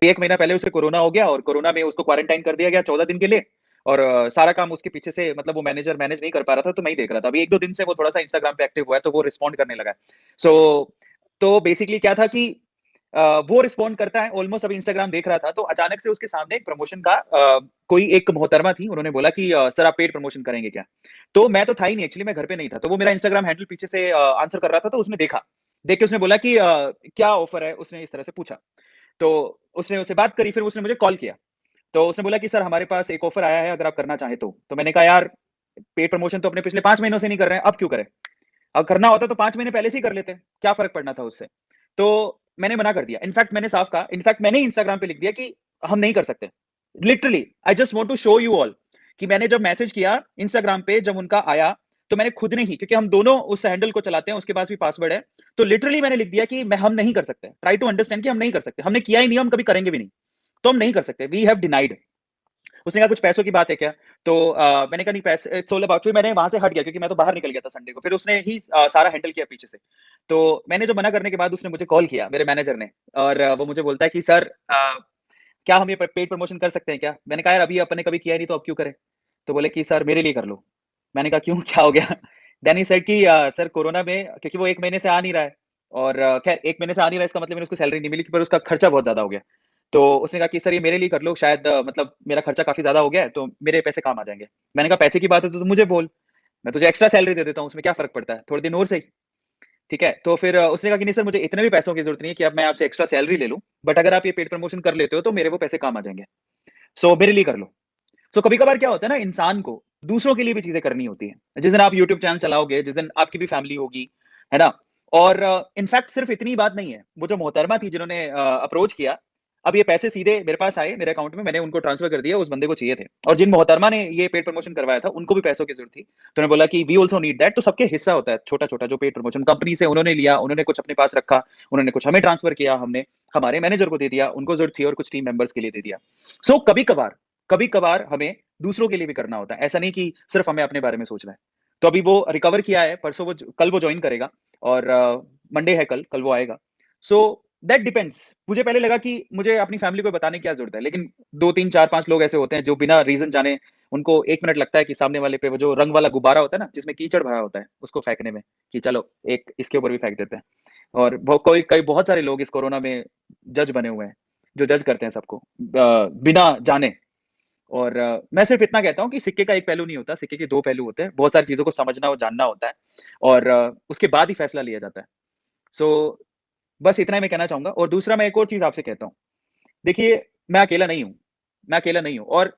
भाई 1 महीना पहले उसे कोरोना हो गया और कोरोना में उसको क्वारंटाइन कर दिया गया 14 दिन के लिए और सारा काम उसके पीछे से मतलब वो मैनेजर मैनेज नहीं कर पा रहा था, तो मैं ही देख रहा था। अभी 1-2 दिन से वो थोड़ा-सा इंस्टाग्राम पे एक्टिव हुआ है, तो वो रिस्पॉन्ड करने लगा है। सो तो बेसिकली क्या था कि वो रिस्पॉन्ड करता है, ऑलमोस्ट अभी इंस्टाग्राम देख रहा था, तो अचानक से उसके सामने एक प्रमोशन का कोई एक मोहतरमा थी, उन्होंने बोला कि "सर आप पेड प्रमोशन करेंगे क्या?" तो मैं तो था ही नहीं एक्चुअली मैं घर पे नहीं था, तो वो मेरा इंस्टाग्राम हैंडल पीछे से आंसर कर रहा था, तो उसने देखा। देख के उसने बोला कि "क्या ऑफर है?" उसने इस तरह से पूछा। तो उसने उससे बात करी, फिर उसने मुझे कॉल किया। तो उसने बोला कि "सर हमारे पास एक ऑफर आया है, अगर आप करना चाहें तो।" तो मैंने कहा, "यार, पेड प्रमोशन तो अपने पिछले 5 महीनों से नहीं कर रहे हैं, अब क्यों करें? करना होता तो 5 महीने पहले से ही कर लेते, क्या फ़र्क पड़ना था उससे?" तो मैंने मना कर दिया। इनफैक्ट मैंने साफ कहा, इनफैक्ट मैंने ही इंस्टाग्राम पे लिख दिया कि हम नहीं कर सकते। Literally I just want to show you all कि मैंने जब मैसेज किया इंस्टाग्राम पे जब उनका आया, तो मैंने खुद ने ही क्योंकि हम दोनों उस हैंडल को चलाते हैं, उसके पास भी पासवर्ड है। तो लिटरली मैंने लिख दिया कि हम नहीं कर सकते। ट्राई टू अंडरस्टैंड कि हम नहीं कर सकते। हमने किया ही नहीं, हम कभी करेंगे भी नहीं। तो हम नहीं कर सकते। We have denied. उसने कहा कुछ पैसों की बात है क्या? तो मैंने कहा नहीं पैसे इट्स ऑल अबाउट फिर मैंने वहाँ से हट गया क्योंकि मैं तो बाहर निकल गया था संडे को। फिर उसने ही सारा हैंडल किया पीछे से। तो मैंने जो मना करने के बाद उसने मुझे कॉल किया, मेरे मैनेजर ने और वो मुझे बोलता है कि सर क्या हम ये प पेड प्रमोशन कर सकते हैं क्या? मैंने कहा यार अभी अपन ने कभी किया नहीं तो अब क्यों करें? तो बोले कि सर मेरे लिए कर लो। मैंने कहा क्यों क्या हो गया? देन ही सेड कि सर कोरोना में क्योंकि वो 1 महीने से आ नहीं रहा है और खैर 1 महीने से आ नहीं रहा है इसका मतलब मैंने उसको सैलरी नहीं मिली पर उसका खर्चा बहुत ज़्यादा हो गया। तो उसने कहा कि सर ये मेरे लिए कर लो शायद मतलब मेरा खर्चा काफ़ी ज़्यादा हो गया है तो मेरे पैसे काम आ जाएँगे। मैंने कहा पैसे की बात है तो तू मुझे बोल, मैं तुझे एक्स्ट्रा सैलरी दे देता हूँ उसमें क्या फ़र्क पड़ता है? थोड़े दिन और सही। ठीक है? तो फिर उसने कहा कि नहीं सर मुझे इतने भी पैसों की ज़रूरत नहीं है कि अब मैं आपसे एक्स्ट्रा सैलरी ले लूँ, बट अगर आप ये पेड प्रमोशन कर लेते हो तो मेरे वो पैसे काम आ जाएँगे। सो मेरे लिए कर लो। सो कभी-कभार क्या होता है ना इंसान को दूसरों के लिए भी चीज़ें करनी होती हैं। जिस दिन आप यूट्यूब चैनल चलाओगे, जिस दिन आपकी भी फैमिली होगी, है ना? और इनफैक्ट सिर्फ़ इतनी बात नहीं है, वो जो मोहतरमा थी जिन्होंने अप्रोच किया, अब ये पैसे सीधे मेरे पास आए, मेरे अकाउंट में मैंने उनको ट्रांसफ़र कर दिया, उस बंदे को चाहिए थे। और जिन मोहतरमा ने ये पेड प्रमोशन करवाया था, उनको भी पैसों की ज़रूरत थी। तो उन्होंने बोला कि वी आल्सो नीड दैट तो सबके हिस्सा होता है, छोटा-छोटा जो पेड प्रमोशन कंपनी से उन्होंने लिया, उन्होंने कुछ अपने पास रखा, उन्होंने कुछ हमें ट्रांसफ़र किया, हमने हमारे मैनेजर को दे दिया, उनको ज़रूरत थी और कुछ टीम मेंबर्स के लिए दे दिया। सो कभी-कभार हमें दूसरों के लिए भी करना होता है। ऐसा नहीं कि सिर्फ़ हमें अपने बारे में सोचना है। तो अभी वो रिकवर किया है, परसों वो ज कल वो जॉइन करेगा और मंडे है कल वो आएगा। सो दैट डिपेंड्स मुझे पहले लगा कि मुझे अपनी फैमिली को बताने की क्या ज़रूरत है, लेकिन 2, 3, 4, 5 लोग ऐसे होते हैं जो बिना रीज़न जाने उनको 1 मिनट लगता है कि सामने वाले पे वो जो रंग वाला गुब्बारा होता है ना, जिसमें कीचड़ भरा होता है, उसको फेंकने में, कि चलो एक इसके ऊपर भी फेंक देते हैं। और कई बहुत सारे लोग इस कोरोना में जज बने हुए हैं, जो जज करते हैं सबको बिना जाने। और मैं सिर्फ़ इतना कहता हूँ कि सिक्के का एक पहलू नहीं होता, सिक्के के 2 पहलू होते हैं। बहुत सारी चीज़ों को समझना और जानना होता है और उसके बाद ही फैसला लिया जाता है। सो बस इतना ही मैं कहना चाहूँगा और दूसरा मैं एक और चीज़ आपसे कहता हूँ। देखिए, मैं अकेला नहीं हूँ, मैं अकेला नहीं हूँ और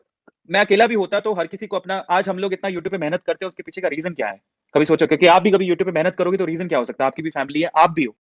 मैं अकेला भी होता तो हर किसी को अपना आज हम लोग इतना यूट्यूब पे मेहनत करते हैं, उसके पीछे का रीज़न क्या है? कभी सोचो क्योंकि आप भी कभी यूट्यूब पे मेहनत करोगे तो रीज़न क्या हो सकता है? आपकी भी फैमिली है, आप भी हो।